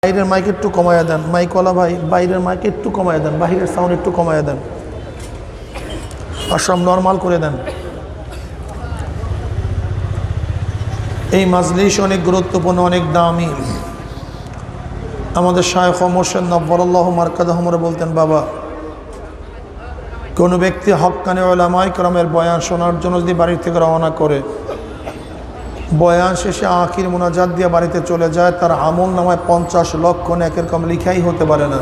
বাইরের মাইক একটু কমায়া দেন, মাইকওয়ালা ভাই বাইরের মাইক একটু কমায়া দেন, বাহিরের সাউন্ড একটু কমায়া দেন, আর সব নর্মাল করে দেন। এই মাজলিস অনেক গুরুত্বপূর্ণ, অনেক দামি। আমাদের শায়খ মোর্শেদ নব্বরাল্লাহু মারকাদাহুমরা বলতেন, বাবা কোনো ব্যক্তি হক্কানে উলামায়ে কেরামের বয়ান শোনার জন্য যদি বাড়ি থেকে রওনা করে, বয়ান শেষে আখির মুনাজাত দিয়ে বাড়িতে চলে যায়, তার আমল নামায় 50 লক্ষ নেকের কম লিখাই হতে পারে না।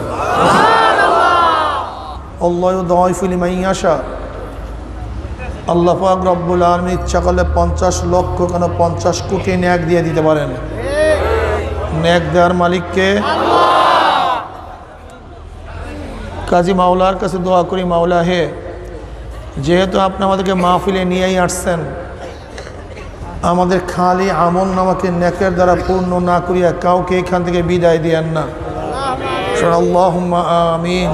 আল্লাহু দাইফু লিমান ইয়াশা, আল্লাহ পাক রব্বুল আলামিন ইচ্ছা করলে 50 লক্ষ কেন 50 কোটি নেক দিয়ে দিতে পারেন। নেক দেওয়ার মালিককে কাজী মাওলার কাছে দোয়া করি, মাওলা হে, যেহেতু আপনি আমাদেরকে মাহফিলে নিয়েই আসছেন, আমাদের খালি আমল নামাকে নেকের দ্বারা পূর্ণ না করিয়া কাউকে এখান থেকে বিদায় দিয়েন না। আল্লাহুম্মা আমিন।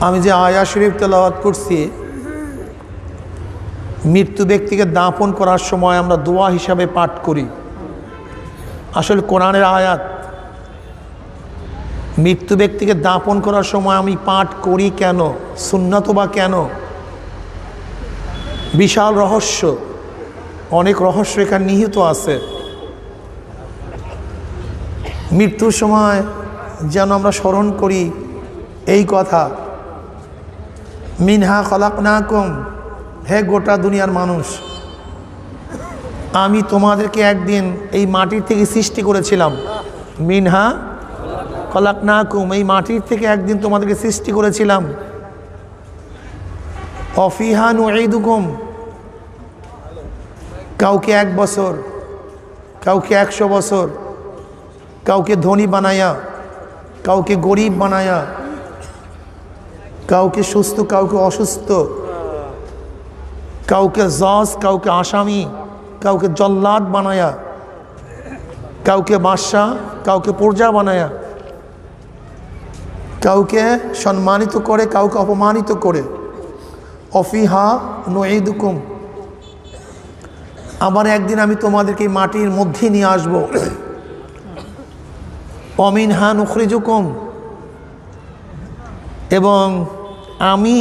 আমি যে আয়াত শরীফ তেলাওয়াত করছি, মৃত্যু ব্যক্তিকে দাফন করার সময় আমরা দোয়া হিসাবে পাঠ করি। আসলে কোরআনের আয়াত। মৃত্যু ব্যক্তিকে দাফন করার সময় আমি পাঠ করি কেন, সুন্নাত বা কেন? বিশাল রহস্য, অনেক রহস্য এখানে নিহিত আছে। মৃত্যুর সময় যেন আমরা স্মরণ করি এই কথা, মিনহা খলাকনাকুম, হে গোটা দুনিয়ার মানুষ, আমি তোমাদেরকে একদিন এই মাটির থেকে সৃষ্টি করেছিলাম। মিনহা খলাকনাকুম, এই মাটির থেকে একদিন তোমাদেরকে সৃষ্টি করেছিলাম। অফিহা নুঈদুকুম, কাউকে 1 বছর, কাউকে 100 বছর, কাউকে ধনী বানায়া, কাউকে গরিব বানায়া, কাউকে সুস্থ, কাউকে অসুস্থ, কাউকে জজ, কাউকে আসামি, কাউকে জল্লাদ বানায়া, কাউকে বাদশাহ, কাউকে প্রজা বানায়া, কাউকে সম্মানিত করে, কাউকে অপমানিত করে। অফিহা নুঈদুকুম, আবার একদিন আমি তোমাদেরকে মাটির মধ্যে নিয়ে আসবো। অমিনহা নুখরিজুকুম, এবং আমি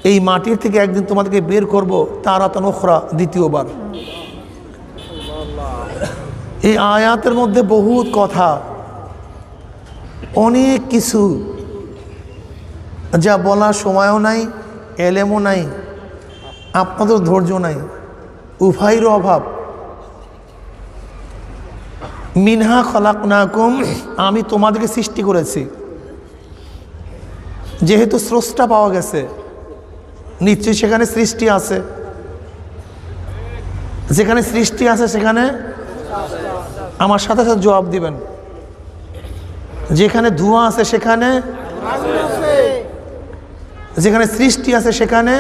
এই মাটির থেকে একদিন তোমাদেরকে বের করব তারাতান উখরা, দ্বিতীয়বার। এই আয়াতের মধ্যে বহুত কথা, অনেক কিছু, যা বলার সময়ও নাই, এলেমও নাই, আপনাদের ধৈর্য নাই, উভয়ের অভাব। মিনহা খলাকনাকুম, আমি তোমাদেরকে সৃষ্টি করেছি। যেহেতু স্রষ্টা পাওয়া গেছে, নিশ্চয়ই সেখানে সৃষ্টি আছে। যেখানে সৃষ্টি আছে সেখানে আমার সাথে সাথে জবাব দিবেন। যেখানে ধোঁয়া আছে সেখানে, যেখানে সৃষ্টি আছে সেখানে,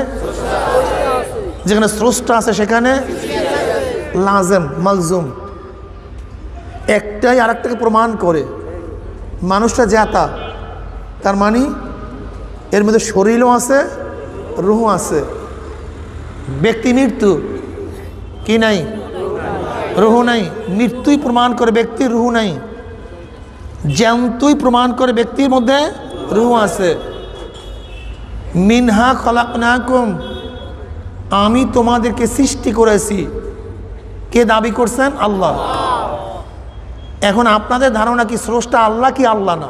যেখানে স্রষ্টা আছে সেখানে লাজেম, মালজুম। একটাই আরেকটাকে প্রমাণ করে। মানুষটা জাতা, তার মানে এর মধ্যে শরীরও আছে, রুহ আছে। ব্যক্তি মৃত্যু, কি নাই? রুহ নাই। মৃত্যুই প্রমাণ করে ব্যক্তির রুহ নাই। জ্যান্তই প্রমাণ করে ব্যক্তির মধ্যে রুহ আছে। মিনহা খলাকনাকুম, আমি তোমাদেরকে সৃষ্টি করেছি। কে দাবি করছেন? আল্লাহ। এখন আপনাদের ধারণা কি স্রষ্টা আল্লাহ কি আল্লাহ না?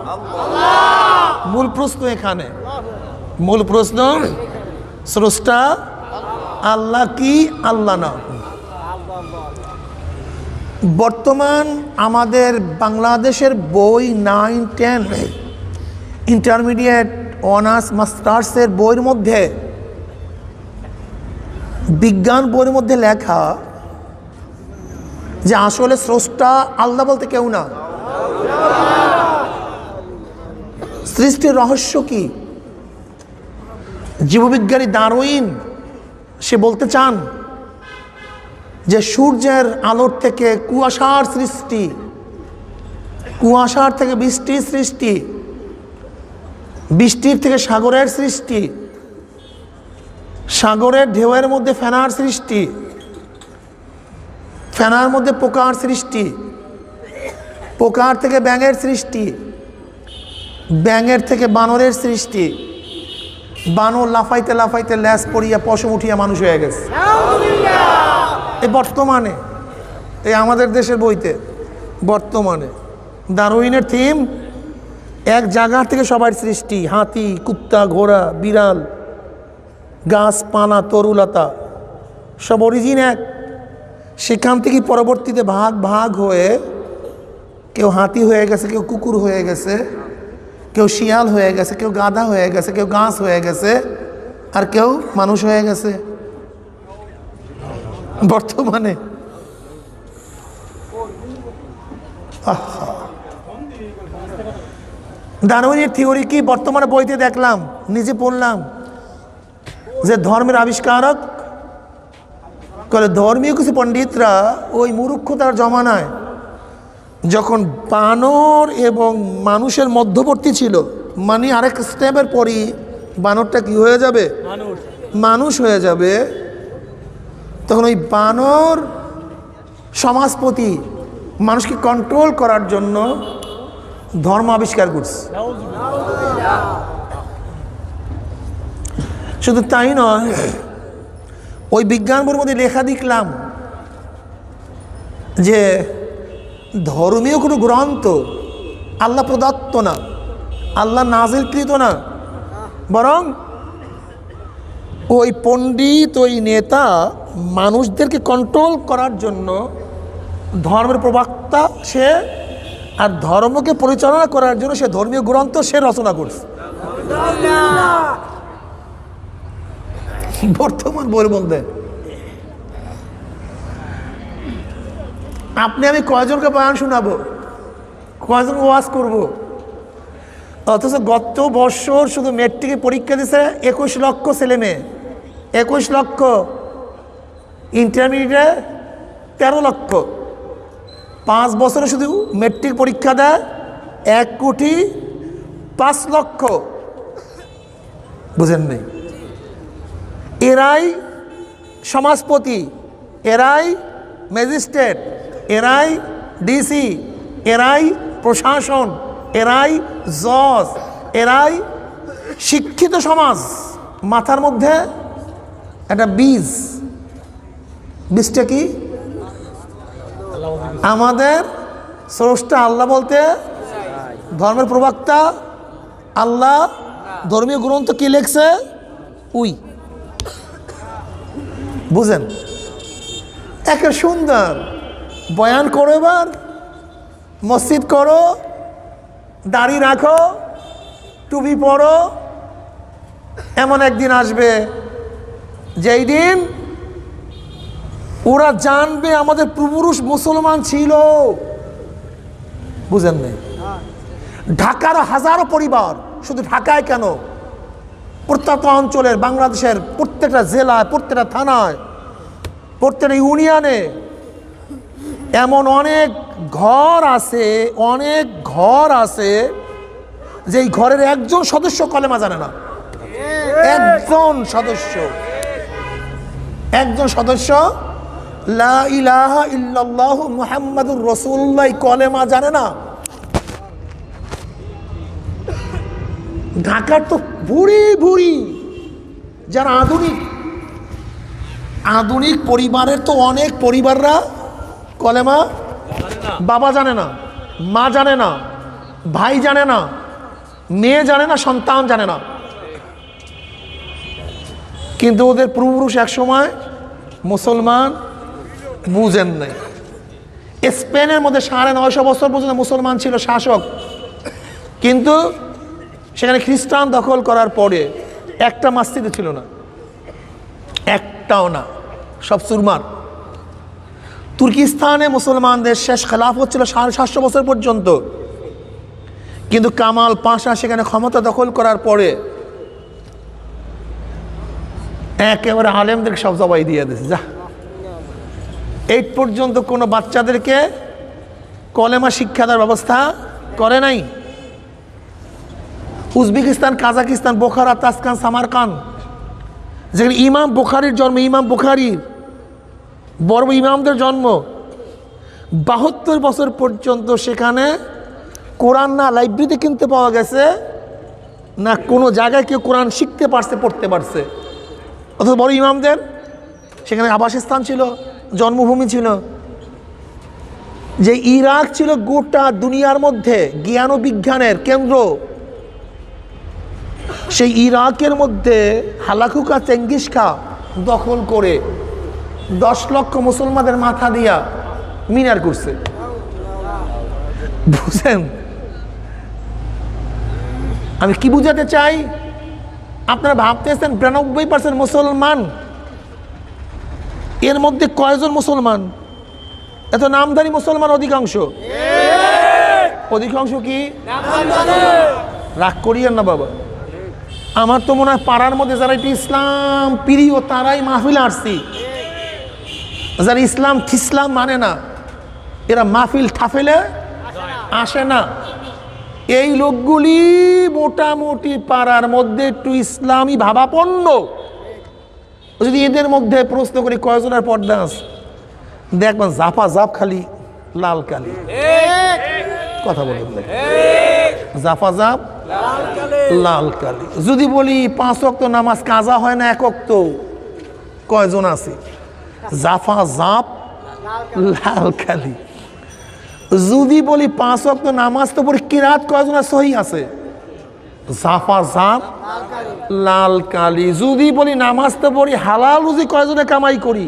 মূল প্রশ্ন এখানে, মূল প্রশ্ন, স্রষ্টা আল্লাহ কি আল্লাহ না? বর্তমান আমাদের বাংলাদেশের বই 9, 10, ইন্টারমিডিয়েট, অনার্স, মাস্টার্সের বইয়ের মধ্যে, বিজ্ঞান বইয়ের মধ্যে লেখা যে আসলে স্রষ্টা আল্লাহ বলতে কেউ না। সৃষ্টির রহস্য কি? জীববিজ্ঞানী ডারউইন সে বলতে চান যে সূর্যের আলোর থেকে কুয়াশার সৃষ্টি, কুয়াশার থেকে বৃষ্টির সৃষ্টি, বৃষ্টির থেকে সাগরের সৃষ্টি, সাগরের ঢেউয়ের মধ্যে ফেনার সৃষ্টি, ফেনার মধ্যে পোকার সৃষ্টি, পোকার থেকে ব্যাঙের সৃষ্টি, ব্যাঙের থেকে বানরের সৃষ্টি, বানর লাফাইতে লাফাইতে ল্যাস পড়িয়া পশম উঠিয়া মানুষ হয়ে গেছে এই বর্তমানে, এই আমাদের দেশের বইতে বর্তমানে ডারউইনের থিম, এক জায়গার থেকে সবার সৃষ্টি, হাতি, কুত্তা, ঘোড়া, বিড়াল, গাছপালা, তরুলতা সব অরিজিন এক। সেখান থেকে পরবর্তীতে ভাগ ভাগ হয়ে কেউ হাতি হয়ে গেছে, কেউ কুকুর হয়ে গেছে, কেউ শিয়াল হয়ে গেছে, কেউ গাধা হয়ে গেছে, কেউ গাছ হয়ে গেছে, আর কেউ মানুষ হয়ে গেছে বর্তমানে। ডারউইনের থিওরি কি বর্তমানে বইতে দেখলাম, নিজে পড়লাম যে ধর্মের আবিষ্কারক করে ধর্মীয় কিছু পণ্ডিতরা ওই মূর্খতার জমানায় যখন বানর এবং মানুষের মধ্যবর্তী ছিল, মানে আরেক স্টেপের পরই বানরটা কি হয়ে যাবে, মানুষ হয়ে যাবে, তখন ওই বানর সমাজপতি মানুষকে কন্ট্রোল করার জন্য ধর্ম আবিষ্কার করছে। শুধু তাই নয়, ওই বিজ্ঞান বইয়ের মধ্যে লেখা দেখলাম যে ধর্মীয় কোনো গ্রন্থ আল্লাহ প্রদত্ত না, আল্লাহ নাজিলকৃত না, বরং ওই পণ্ডিত, ওই নেতা মানুষদেরকে কন্ট্রোল করার জন্য ধর্মের প্রবক্তা সে, আর ধর্মকে পরিচালনা করার জন্য সে ধর্মীয় গ্রন্থ সে রচনা করছে। বর্তমান বইয়ের মধ্যে আপনি আমি কয়জনকে বয়ান শোনাবো, কয়জন ওয়াজ করব, অথচ গত বছর শুধু মেট্রিকে পরীক্ষা দিয়েছে 21 লক্ষ ছেলে মেয়ে, 21 লক্ষ, ইন্টারমিডিয়েটে 13 লক্ষ, 5 বছরে শুধু মেট্রিক পরীক্ষা দেয় 1,05,00,000। বুঝেন নেই? এরাই সমাজপতি, এরাই ম্যাজিস্ট্রেট, এরাই ডিসি, এরাই প্রশাসন, এরাই জজ, এরাই শিক্ষিত সমাজ। মাথার মধ্যে একটা বীজটা কি? আমাদের স্রষ্টা আল্লাহ বলতে ধর্মের প্রবক্তা আল্লাহ ধর্মীয় গ্রন্থ কি লেখছে উই। বুঝেন? একে সুন্দর বয়ান করো, এবার মসজিদ করো, দাড়ি রাখো, টুপি পরো, এমন একদিন আসবে যেই দিন ওরা জানবে আমাদের পূর্বপুরুষ মুসলমান ছিল। বুঝেন না? ঢাকার হাজারো পরিবার, শুধু ঢাকায় কেন, প্রত্যন্ত অঞ্চলের বাংলাদেশের প্রত্যেকটা জেলায়, প্রত্যেকটা থানায়, প্রত্যেকটা ইউনিয়নে এমন অনেক ঘর আছে, অনেক ঘর আছে যে ঘরের একজন সদস্য কলেমা জানে না। একজন সদস্য লা ইলাহা ইল্লাল্লাহু মুহাম্মাদুর রাসূলুল্লাহ কলেমা জানে না। ঢাকার তো ভুরি ভুরি যারা আধুনিক পরিবারের তো অনেক পরিবাররা কলেমা বাবা জানে না, মা জানে না, ভাই জানে না, মেয়ে জানে না, সন্তান জানে না। কিন্তু ওদের পূর্বপুরুষ এক সময় মুসলমান, বুঝেন নাই? স্পেনের মধ্যে 950 বছর পর্যন্ত মুসলমান ছিল শাসক, কিন্তু সেখানে খ্রিস্টান দখল করার পরে একটা মসজিদও ছিল না, একটাও না, সব চুরমার। তুর্কিস্তানে মুসলমানদের শেষ খেলাফত ছিল 750 বছর পর্যন্ত, কিন্তু কামাল পাশা সেখানে ক্ষমতা দখল করার পরে একেবারে আলেমদেরকে সব জবাই দিয়ে দিয়েছে। যা, এই পর্যন্ত কোনো বাচ্চাদেরকে কলেমা শিক্ষা দেওয়ার ব্যবস্থা করে নাই। উজবেকিস্তান, কাজাকিস্তান, বোখারা, তাসকান, সামারকান, যেখানে ইমাম বুখারীর জন্ম, ইমাম বুখারীর বড় ইমামদের জন্ম, 72 বছর পর্যন্ত সেখানে কোরআন না লাইব্রেরিতে কিনতে পাওয়া গেছে, না কোনো জায়গায় কেউ কোরআন শিখতে পারছে, পড়তে পারছে। অথচ বড় ইমামদের সেখানে আবাসস্থান ছিল, জন্মভূমি ছিল। যে ইরাক ছিল গোটা দুনিয়ার মধ্যে জ্ঞান ও বিজ্ঞানের কেন্দ্র, সেই ইরাকের মধ্যে হালাকুকা চেঙ্গিস খা দখল করে 10 লক্ষ মুসলমানদের মাথা দিয়া মিনার করছে। বুঝেন আমি কি বুঝাতে চাই? আপনারা ভাবতেছেন 92% মুসলমান, এর মধ্যে কয়জন মুসলমান? এত নামধারী মুসলমান অধিকাংশ। অধিকাংশ কি রাগ করিয়েন না বাবা। আমার তো মনে হয় পাড়ার মধ্যে যারা একটু ইসলাম প্রিয় তারাই মাহফিলে আসছি। যারা ইসলাম খিসলাম মানে না, এরা মাহফিল ঠাফেলে আসে না। এই লোকগুলি মোটামুটি পাড়ার মধ্যে একটু ইসলামী ভাবাপন্ন। যদি এদের মধ্যে প্রশ্ন করি কয়জনের পর্দা আছে, দেখবেন জাফা জাপ খালি লাল কালি। কথা বলেন জাফা জাপ লাল কালি। যদি বলি 5 ওয়াক্ত নামাজ কাজা হয় না 1 ওয়াক্ত, কয়জন আছে? জাফা জাপ লাল কালি। যদি বলি 5 ওয়াক্ত নামাজ তো পড়ি, কিরাত কয়জন সহি আছে? জাফা জাপ লাল কালি। যদি বলি নামাজ তো পড়ি, হালাল রুজি কয়জনে কামাই করি?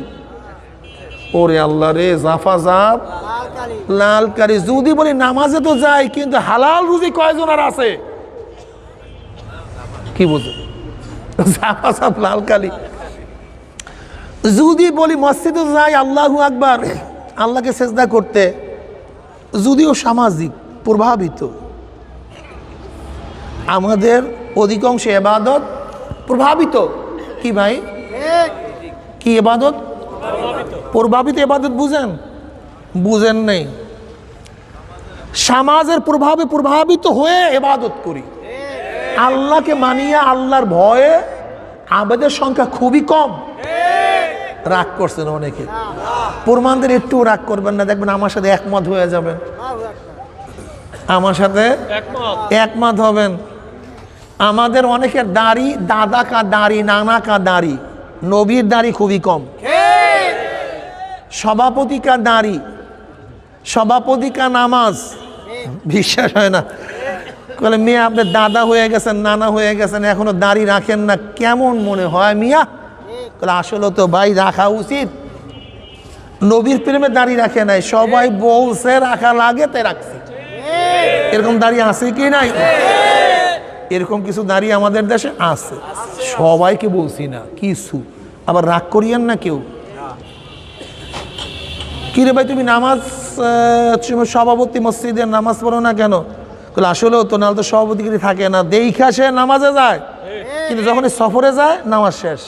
ওরে আল্লাহ রে, জাফা জাপ লাল কালি। যদি বলি নামাজে তো যাই, কিন্তু হালাল রুজি কয়জন আর আছে? কি বুঝে? জাফা জাপ লাল কালি। যদি বলি মসজিদে যাই, আল্লাহু আকবার, আল্লাহকে সেজদা করতে, যদিও সামাজিক প্রভাবিত, আমাদের অধিকাংশ ইবাদত প্রভাবিত। কি ভাই? কি ইবাদত প্রভাবিত? ইবাদত বুঝেন? বুঝেন নেই। সমাজের প্রভাবে প্রভাবিত হয়ে ইবাদত করি। আল্লাহকে মানিয়ে আল্লাহর ভয়ে আবেদের সংখ্যা খুবই কম। রাগ করছেন অনেকে, প্রমাণদের একটু রাগ করবেন না, দেখবেন আমার সাথে একমত হয়ে যাবেন। আমার সাথে একমত হবেন। আমাদের অনেকের দাড়ি দাদা কা দাড়ি, নানা কা দাড়ি, নবীর দাড়ি খুবই কম। সভাপতি কা দাড়ি, সভাপতি কা নামাজ, বিশ্বাস হয় না। বলে মিয়া আপনি দাদা হয়ে গেছেন, নানা হয়ে গেছেন, এখনো দাড়ি রাখেন না, কেমন মনে হয় মিয়া? আসলে তো ভাই রাখা উচিত। নবীর প্রেমে দাড়ি রাখে নাই, সবাই বলছে রাখা লাগে তাই রাখছি। এরকম দাড়ি আছে কি নাই? এরকম কিছু দাড়ি আমাদের দেশে আছে, সবাইকে বলছি না কিছু। আবার রাগ করিয়েন না কেউ। কিরে ভাই তুমি নামাজ, সভাপতি মসজিদের নামাজ পড়ো না কেন? আসলেও তো, নাহলে তো সভাপতিগিরি থাকে না, দেখা সে নামাজে যায়, কিন্তু যখন সফরে যায় নামাজ শেষ।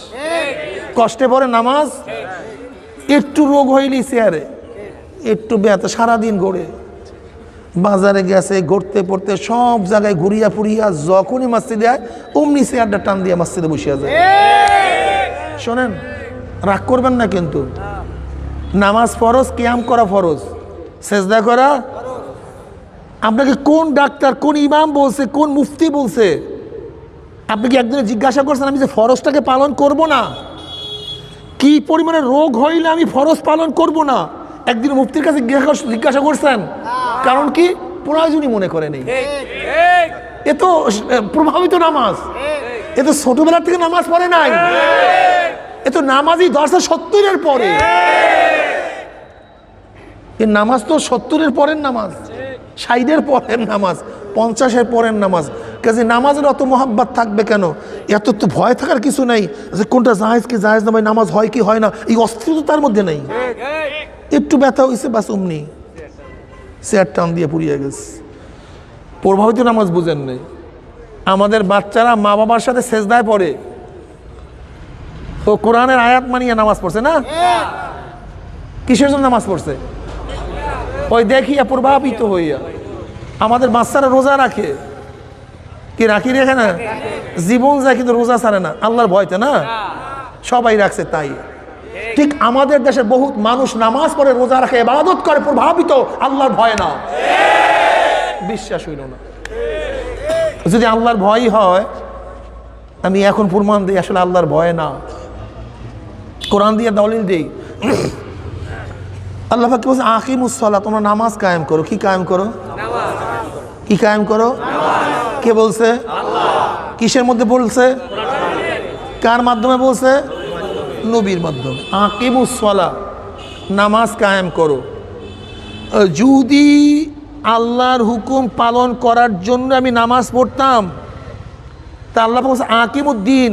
কষ্টে পড়ে নামাজ, একটু রোগ হইলি চেয়ারে, একটু ব্যথা, সারাদিন ঘোরে, বাজারে গেছে, ঘুরতে পড়তে সব জায়গায় ঘুরিয়া ফুরিয়া যখনই মসজিদে যায় অমনি চেয়ারটা টান দিয়ে মসজিদে বসিয়া যায়। শোনেন, রাগ করবেন না কিন্তু। নামাজ ফরজ, কিয়াম করা ফরজ, সেজদা করা। আপনাকে কোন ডাক্তার, কোন ইমাম বলছে, কোন মুফতি বলছে? আপনি কি একদিনে জিজ্ঞাসা করছেন আমি যে ফরজটাকে পালন করব না? কি পরিমাণে রোগ হইলে আমি ফরজ পালন করব না? একদিন মুফতির কাছে জিজ্ঞাসা করছেন? কারণ কি? প্রয়োজনই মনে করে নেই। এ তো প্রভাবিত নামাজ, এ তো ছোটবেলার থেকে নামাজ পড়ে নাই, এ তো নামাজই 1070-এর পরে। এ নামাজ তো 70-এর পরের নামাজ, 60-এর পরের নামাজ, 50-এর পরের নামাজ। কাজে নামাজের অত মোহাব্বত থাকবে কেন? এত তো ভয় থাকার কিছু নাই যে কোনটা জায়েজ কি জায়েজ না, ভাই নামাজ হয় কি হয় না, এই অস্থিরতা তার মধ্যে নেই। একটু ব্যথা হয়েছে বাস অমনি চেয়ার টান দিয়ে পুড়িয়ে গেছে। প্রভাবিত নামাজ বুঝেন নেই। আমাদের বাচ্চারা মা বাবার সাথে সেজদায় পড়ে, ও কোরআনের আয়াত মানিয়ে নামাজ পড়ছে না? কিসের জন্য নামাজ পড়ছে? ওই দেখিয়া প্রভাবিত হইয়া। আমাদের বাচ্চারা রোজা রাখে, কি রাখি রেখে না? জীবন যায় কিন্তু রোজা ছাড়ে না, আল্লাহর ভয়তে না, সবাই রাখছে তাই। ঠিক আমাদের দেশে বহুত মানুষ নামাজ পড়ে, রোজা রাখে, ইবাদত করে, প্রভাবিত আল্লাহর ভয় না, বিশ্বাস হইল না। যদি আল্লাহর ভয় হয়, আমি এখন প্রমাণ দিই আসলে আল্লাহর ভয় না, কোরআন দিয়ে দলিল দিই। আল্লাহ পাক বলছে আকিমুস সালাত, তোমরা নামাজ কায়েম করো। কি কায়েম করো? কি কায়েম করো? কে বলছে? কিসের মধ্যে বলছে? কার মাধ্যমে বলছে? নবীর মাধ্যমে। আকিমুস সালাত, নামাজ কায়েম করো। যদি আল্লাহর হুকুম পালন করার জন্য আমি নামাজ পড়তাম, তা আল্লাহ বলছে আকিমুদ্দিন,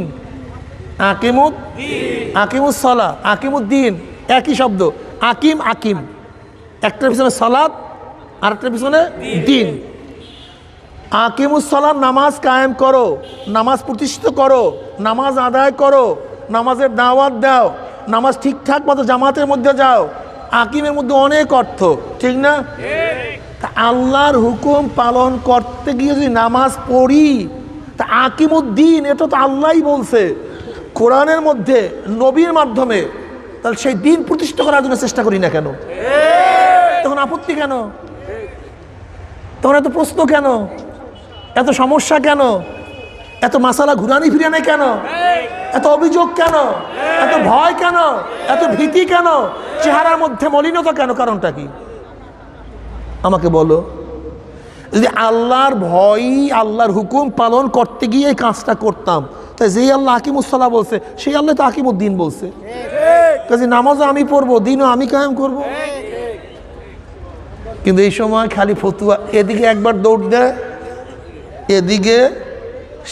আকিমুস সালাত, আকিমুদ্দিন একই শব্দ। আকিম আকিম, একটার পিছনে সালাত আর একটার পিছনে দিন। আকিমুস সালাত, নামাজ কায়েম করো, নামাজ প্রতিষ্ঠিত করো, নামাজ আদায় করো, নামাজের দাওয়াত দাও, নামাজ ঠিকঠাক মতো জামাতের মধ্যে যাও। আকিমের মধ্যে অনেক অর্থ, ঠিক না? আল্লাহর হুকুম পালন করতে গিয়ে যদি নামাজ পড়ি, তা আকিমুদ্দিন, এটা তো আল্লাহই বলছে কোরআনের মধ্যে নবীর মাধ্যমে, তাহলে সেই দিন প্রতিষ্ঠা করার জন্য চেষ্টা করি না কেন? তখন আপত্তি কেন? তখন এত প্রশ্ন কেন? এত সমস্যা কেন? এত মাসালা ঘুরানি ফিরানি কেন? এত অভিযোগ কেন? এত ভয় কেন? এত ভীতি কেন? চেহারার মধ্যে মলিনতা কেন? কারণটা কি আমাকে বলো। যদি আল্লাহর ভয়, আল্লাহর হুকুম পালন করতে গিয়ে এই কাজটা করতাম, তাই যেই আল্লাহ আকিমুস সালাত বলছে, সেই আল্লাহ তো আকিমুদ্দিন বলছে। কাজে নামাজও আমি পড়বো, দিনও আমি কায়েম করব। কিন্তু এই সময় খালি ফতুয়া, এদিকে একবার দৌড় দেয়, এদিকে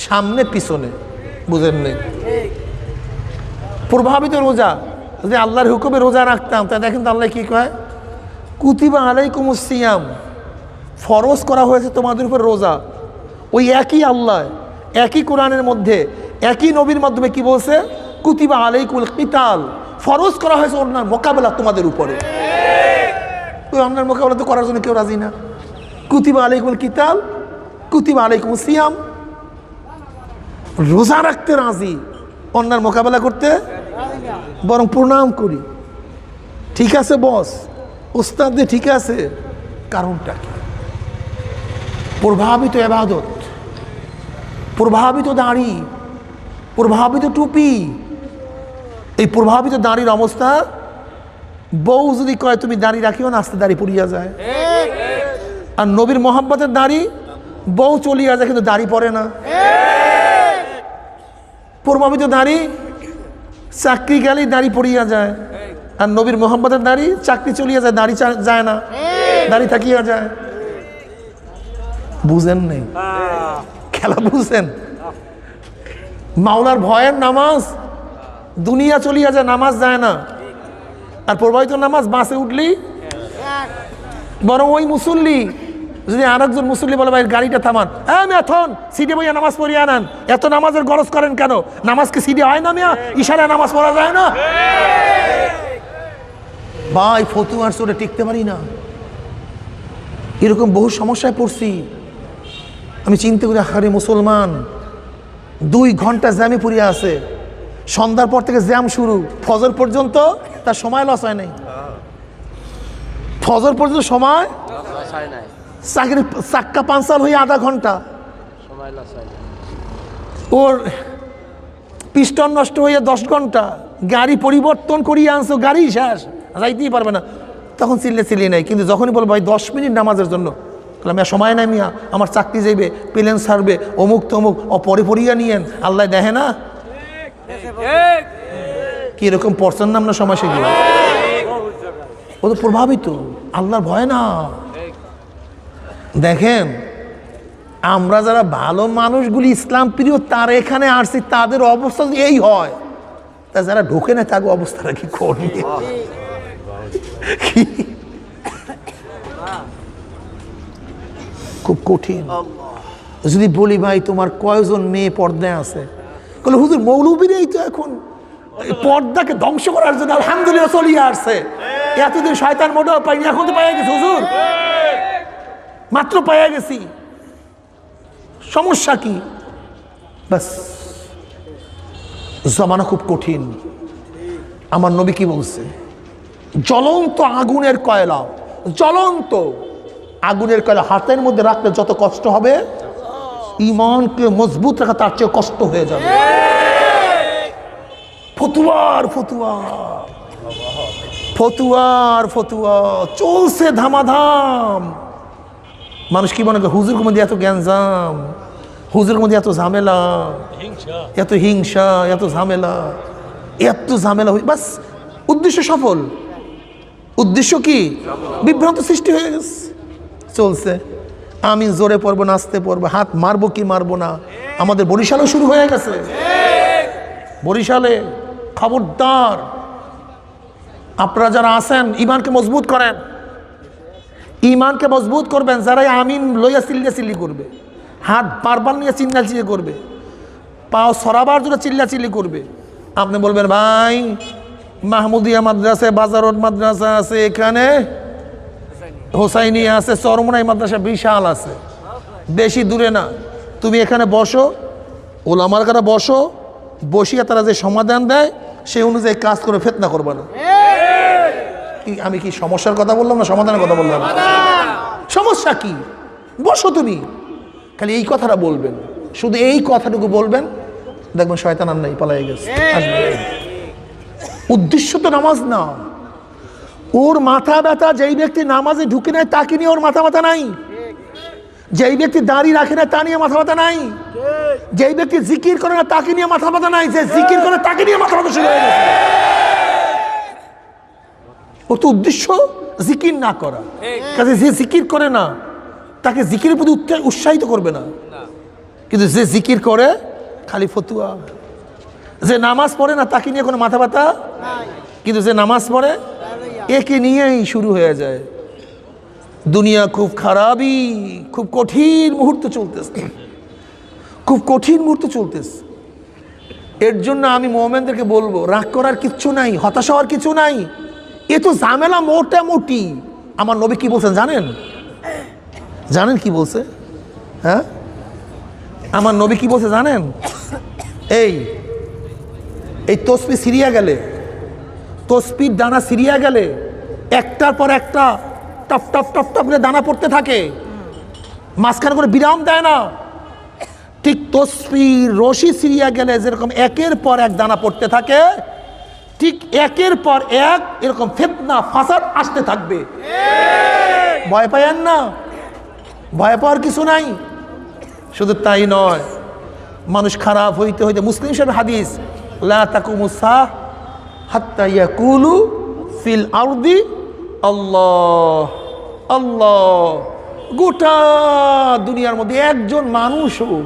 সামনে পিছনে, বুঝেন নেই। প্রভাবিত রোজা, যদি আল্লাহর হুকুমে রোজা রাখতাম, তা দেখেন তো আল্লাহ কি কয়, কুতিবা আলাইকুমুস সিয়াম, ফরজ করা হয়েছে তোমাদের উপর রোজা। ওই একই আল্লাহ, একই কোরআনের মধ্যে, একই নবীর মাধ্যমে কি বলছে? কুতিবা আলাইকুল কিতাল, ফরজ করা হয়েছে অন্যার মোকাবেলা তোমাদের উপরে। ওই অন্যার মোকাবেলা তো করার জন্য কেউ রাজি না। কুতিবা আলাইকুল কিতাল, কুতিবা আলাইকুম সিয়াম, রোজা রাখতে রাজি, অন্যার মোকাবেলা করতে বরং প্রণাম করি। ঠিক আছে বস, উস্তাদ, ঠিক আছে। কারণটা কি? প্রভাবিত ইবাদত, প্রভাবিত দাড়ি, প্রভাবিত টুপি। এই প্রভাবিত দাড়ির অবস্থা, বউ যদি কয় তুমি দাড়ি রাখিও না, আস্তে দাড়ি পড়িয়া যায়। আর নবীর মোহাম্মতের দাড়ি, বউ চলিয়া যায় কিন্তু দাড়ি পড়ে না। প্রভাবিত দাড়ি, চাকরি গেলেই দাড়ি পড়িয়া যায়। আর নবীর মোহাম্মতের দাড়ি, চাকরি চলিয়া যায়, দাড়ি যায় না, দাড়ি থাকিয়া যায়। বুঝেন নেই খেলা, বুঝেন? মাওলার ভয়ের নামাজ, দুনিয়া চলিয়া যায়, নামাজ যায় না। আর প্রবাহিত নামাজ, বাসে উঠলি বরং ওই মুসল্লি যদি আরেকজন মুসল্লি বলে ভাই গাড়িটা থামান, হ্যাঁ এখন সিডি বইয়া নামাজ পড়িয়া আনান, এত নামাজের গরজ করেন কেন? নামাজকে সিডি হয় না মিয়া? ইশারায় নামাজ পড়া যায় না? ভাই ফতুয়ার চোটে টিকতে পারি না, এরকম বহু সমস্যায় পড়ছি। আমি চিন্তা করি, আরে মুসলমান 2 ঘন্টা জ্যামে পড়িয়া আছে, সন্ধ্যার পর থেকে জ্যাম শুরু, ফজর পর্যন্ত তার সময় লস হয় নাই। ফজর পর্যন্ত সময়, চাকরি চাক্কা পাঞ্চাল হয়ে আধা ঘন্টা, ওর পিস্টন নষ্ট হয়ে 10 ঘন্টা, গাড়ি পরিবর্তন করিয়ে আনছো, গাড়ি শেষ, যাইতেই পারবে না। তখন চিল্লিয়ে নাই। কিন্তু যখনই বল ভাই 10 মিনিট নামাজের জন্য, আমি সময় নাই মিয়া, আমার চাকরি যাইবে, প্লেন ছাড়বে, অমুক তমুক, পরে পড়িয়া নিয়েন, আল্লাহ দেখে না কি এরকম পড়ছেন না আমরা সময়? সেগুলো ও তো প্রভাবিত, আল্লাহর ভয় না। দেখেন আমরা যারা ভালো মানুষগুলি, ইসলাম প্রিয়, তার এখানে আসছি, তাদের অবস্থা এই হয়, তা যারা ঢোকে না তাকে অবস্থাটা কি করবে? খুব কঠিন। যদি বলি ভাই তোমার কয়জন মেয়ে পর্দায় আছে, বলে হুজুর মৌলবীরাই তো এখন পর্দাকে ধ্বংস করার জন্য আলহামদুলিল্লাহ চলিয়ে আসছে। এতদিন শয়তান মোটেও পাইনি, এখন তো পাইয়া গেছি হুজুর, মাত্র পাইয়া গেছি, সমস্যা কি? বাস জমানা খুব কঠিন। আমার নবী কি বলছে? জ্বলন্ত আগুনের কয়লা, জ্বলন্ত আগুনের কয়লা হাতের মধ্যে রাখলে যত কষ্ট হবে, ঈমানকে মজবুত রাখা তার চেয়ে কষ্ট হয়ে যাবে। ফতুয়ার ফতুয়া, ফতুয়ার ফতুয়া চলছে ধামাধাম। মানুষ কি মনে করে হুজুরের মধ্যে এত জ্ঞানজাম, হুজুরের মধ্যে এত ঝামেলা, এত হিংসা, এত ঝামেলা, এত ঝামেলা, বাস উদ্দেশ্য সফল। উদ্দেশ্য কি? বিভ্রান্ত সৃষ্টি হয়ে গেছে, চলছে। আমি জোরে পড়বো, নাচতে পড়বো, হাত মারবো কি মারবো না। আমাদের বরিশালেও শুরু হয়ে গেছে। বরিশালে খবরদার, আপনারা যারা আছেন ইমানকে মজবুত করেন, ইমানকে মজবুত করবেন। যারা আমিন লইয়া চিল্লা চিল্লি করবে, হাত বারবার নিয়ে চিল্লা চিল্লি করবে, পাও সরাবার জন্য চিল্লা চিল্লি করবে, আপনি বলবেন ভাই মাহমুদিয়া মাদ্রাসা, বাজার রোড মাদ্রাসা আছে, এখানে হোসাইনি আছে, চরমনাই মাদ্রাসা বিশাল আছে, বেশি দূরে না। তুমি এখানে বসো, ওলামার কাছে বসো, বসিয়া তারা যে সমাধান দেয় সেই অনুযায়ী কাজ করে ফিতনা করবে না। আমি কি সমস্যার কথা বললাম না সমাধানের কথা বললাম? সমস্যা কি? বসো তুমি, খালি এই কথাটা বলবেন, শুধু এই কথাটুকু বলবেন, দেখবেন শয়তান আর নাই, পালাই গেছে। উদ্দেশ্য তো নামাজ না। ওর মাথা ব্যথা, যেই ব্যক্তি নামাজে ঢুকে নেয় তাকে নিয়ে ওর মাথা ব্যথা নাই। যেই ব্যক্তি দাড়ি রাখে না তা নিয়ে মাথা ব্যথা নাই। যেই ব্যক্তি জিকির করে না তাকে নিয়ে মাথা ব্যথা নাই। যে জিকির করে তাকে নিয়ে মাথা ব্যথা শুরু হয়ে গেছে। ওর তো উদ্দেশ্য জিকির না করা, কাজে যে জিকির করে না তাকে জিকিরের প্রতি উৎসাহিত করবে না। কিন্তু যে জিকির করে খালি ফতুয়া। যে নামাজ পড়ে না তাকে নিয়ে কোনো মাথা ব্যথা, কিন্তু যে নামাজ পড়ে একে নিয়েই শুরু হয়ে যায়। দুনিয়া খুব খারাপই, খুব কঠিন মুহূর্ত চলতেছে, খুব কঠিন মুহূর্ত চলতেছে। এর জন্য আমি মুমিনদেরকে বলবো, রাগ করার কিচ্ছু নাই, হতাশা হওয়ার কিছু নাই। এ তো ঝামেলা মোটামুটি। আমার নবী কি বলছেন জানেন? জানেন কি বলছে? হ্যাঁ, আমার নবী কি বলছে জানেন? এই এই তসবি সিরিয়া গেলে, তসবির দানা সিরিয়া গেলে একটার পর একটা টপ টপ টপ টপ করে দানা পড়তে থাকে, মাঝখানে করে বিরাম দেয় না। ঠিক তসবির রশি সিরিয়া গেলে যেরকম একের পর এক দানা পড়তে থাকে, ঠিক একের পর এক এরকম ফিতনা ফাসাদ আসতে থাকবে। ভয় পায়েন না, ভয় পাওয়ার কিছু নাই। শুধু তাই নয়, মানুষ খারাপ হইতে হইতে, মুসলিম শরীফের হাদিস, লা তাকুমুস সাআহ হাত্তা ইয়াকুলু ফিল আরদি আল্লাহ আল্লাহ। গোটা দুনিয়ার মধ্যে একজন মানুষও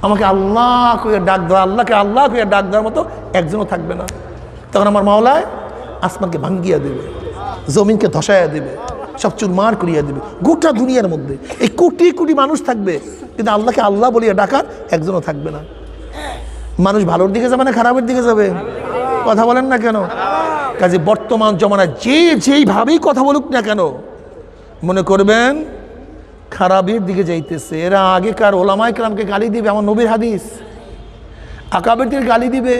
আমাকে আল্লাহ কইয়া ডাক দেওয়া, আল্লাহকে আল্লাহ কইয়া ডাক দেওয়ার মতো একজনও থাকবে না। তখন আমার মাওলায় আসমানকে ভাঙ্গিয়া দেবে, জমিনকে ধসাইয়া দেবে, সব চুরমার করিয়া দেবে। গোটা দুনিয়ার মধ্যে এই কোটি কোটি মানুষ থাকবে, কিন্তু আল্লাহকে আল্লাহ বলিয়া ডাকার একজনও থাকবে না। মানুষ ভালোর দিকে যাবে না খারাপের দিকে যাবে? কথা বলেন না কেন? কাজে বর্তমান জমানায় যে যেইভাবেই কথা বলুক না কেন, মনে করবেন খারাপের দিকে যাইতেছে। এরা আগেকার ওলামায়ে কেরামকে গালি দিবে, আমার নবীর হাদিস, আকাবেরদের গালি দিবে,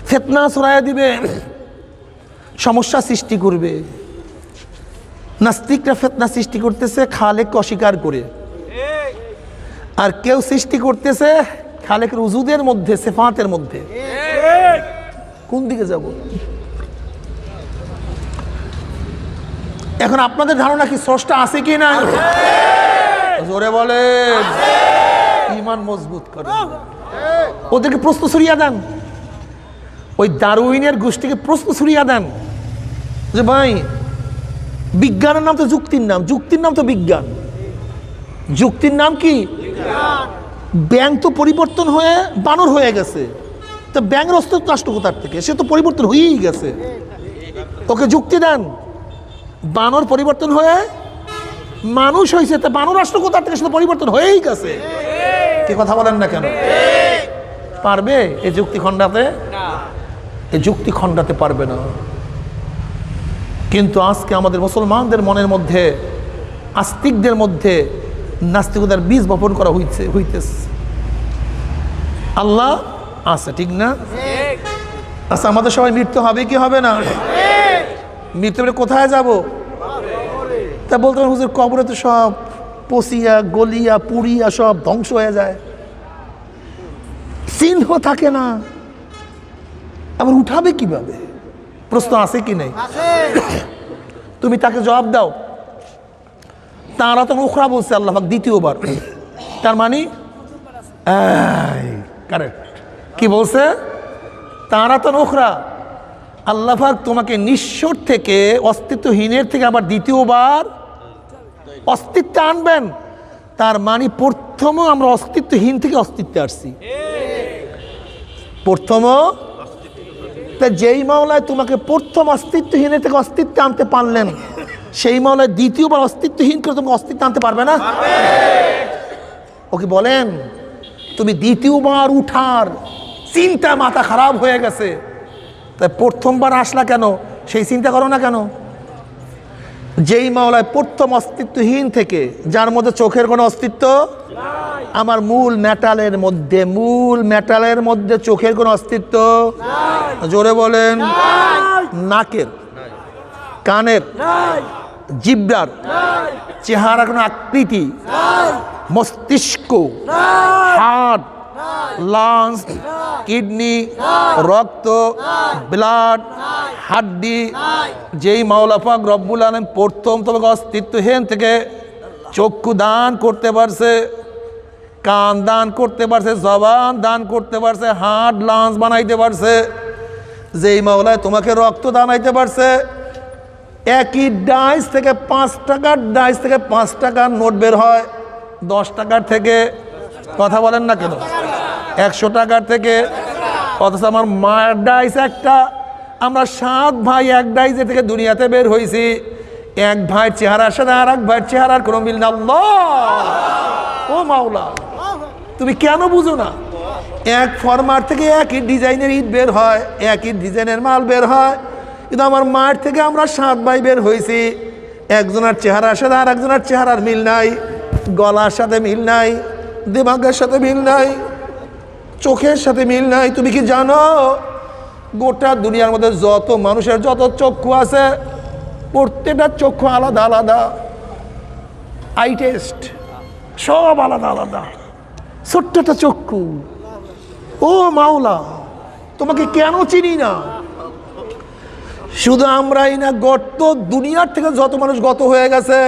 ফিতনা ছড়াইয়া দিবে, সমস্যা সৃষ্টি করবে। নাস্তিকরা ফিতনা সৃষ্টি করতেছে খালেককে অস্বীকার করে, আর কেউ সৃষ্টি করতেছে খালেকের উজুদের মধ্যে, সিফাতের মধ্যে। কোন দিকে যাব? এখন আপনাদের ধারণা কি স্রষ্টা আছে কি না? জোরে বলেন। ঈমান মজবুত করেন। ওদেরকে প্রশ্ন ছড়িয়ে দেন, ওই দারউইনের গোষ্ঠীকে প্রশ্ন ছড়িয়ে দেন যে ভাই বিজ্ঞানের নাম তো যুক্তির নাম, যুক্তির নাম তো বিজ্ঞান, যুক্তির নাম কি? ব্যাং তো পরিবর্তন হয়ে বানর হয়ে গেছে, তো ব্যাঙের অস্তিত্ব আসতো কোথার থেকে? সে তো পরিবর্তন হয়েই গেছে। ওকে যুক্তি দেন। বানর পরিবর্তন হয়ে মানুষ হয়েছে, তা বানর আসতো কোথার থেকে? সে তো পরিবর্তন হয়েই গেছে। কি কথা বলেন না কেন? পারবে এই যুক্তি খণ্ডাতে? এই যুক্তি খণ্ডাতে পারবে না। কিন্তু আজকে আমাদের মুসলমানদের মনের মধ্যে, আস্তিকদের মধ্যে নাস্তিকতার বীজ বপন করা হইতেছে। আল্লাহ আছে, ঠিক না? আচ্ছা, আমাদের সবাই মৃত্যু হবে কি হবে না? মৃত্যু হলে কোথায় যাব? তা বলতে পারেন হুজুর, কবরে তো সব পচিয়া গলিয়া পুড়িয়া সব ধ্বংস হয়ে যায়, চিহ্ন থাকে না, আবার উঠাবে কিভাবে? প্রশ্ন আছে কি নেই? তুমি তাকে জবাব দাও। তারা তো উখরা বলছে আল্লাহ পাক দ্বিতীয়বার, তার মানে কারেক্ট কি বলছে? তারা তো উখরা, আল্লাহ পাক তোমাকে নিঃস্বর থেকে, অস্তিত্বহীনের থেকে আবার দ্বিতীয়বার অস্তিত্বে আনবেন। তার মানে প্রথম আমরা অস্তিত্বহীন থেকে অস্তিত্বে আসছি। প্রথম যেই মাওলায় তোমাকে প্রথম অস্তিত্বহীনের থেকে অস্তিত্বে আনতে পারলেন, সেই মাওলায় দ্বিতীয়বার অস্তিত্বহীন করে তোমাকে অস্তিত্ব আনতে পারবে না? ওকে বলেন তুমি দ্বিতীয়বার উঠার চিন্তা মাথা খারাপ হয়ে গেছে, তাই প্রথমবার আসলা কেন সেই চিন্তা করো না কেন? যেই মাওলায় প্রথম অস্তিত্বহীন থেকে, যার মধ্যে চোখের কোনো অস্তিত্ব, আমার মূল মেটালের মধ্যে চোখের কোনো অস্তিত্ব, জোরে বলেন, নাকের, কানের, জিহ্বার, চেহারা কোনো আকৃতি, মস্তিষ্ক, হার্ট, লাংস, কিডনি, রক্ত, ব্লাড, হাড্ডি, যেই মাওলা পাক রব্বুল আলামিন প্রথম তোমাকে অস্তিত্বহীন থেকে চক্ষু দান করতে পারছে, কান দান করতে পারছে, জবান দান করতে পারছে, হার্ট লাংস বানাইতে পারছে, যেই মাওলায় তোমাকে রক্ত দানাইতে পারছে, একই ডাইস থেকে 5 টাকার ডাইস থেকে 5 টাকার নোট বের হয়, 10 টাকার থেকে, কথা বলেন না কেন, 100 টাকার থেকে। অথচ আমার মায়ের ডাইস একটা, আমরা 7 ভাই এক ডাইসে থেকে দুনিয়াতে বের হয়েছি, এক ভাইয়ের চেহারার সাথে আর এক ভাইয়ের চেহারার কোনো মিল না। আল্লাহ, ও মাওলা, তুমি কেন বুঝো না? এক ফরমার থেকে একই ডিজাইনের ইট বের হয়, একই ডিজাইনের মাল বের হয়, কিন্তু আমার মায়ের থেকে আমরা 7 ভাই বের হয়েছি, একজনের চেহারার সাথে আর একজনের চেহারার মিল নাই, গলার সাথে মিল নাই, দিমাগের সাথে মিল নাই, চোখের সাথে মিল নাই। তুমি কি জানো গোটা দুনিয়ার মধ্যে যত মানুষের যত চক্ষু আছে, প্রত্যেকটা চক্ষু আলাদা আলাদা, আই টেস্ট সব আলাদা আলাদা, ছোট্ট একটা চক্ষু। ও মাওলা, তোমাকে কেন চিনি না? শুধু আমরাই না, গত দুনিয়ার থেকে যত মানুষ গত হয়ে গেছে,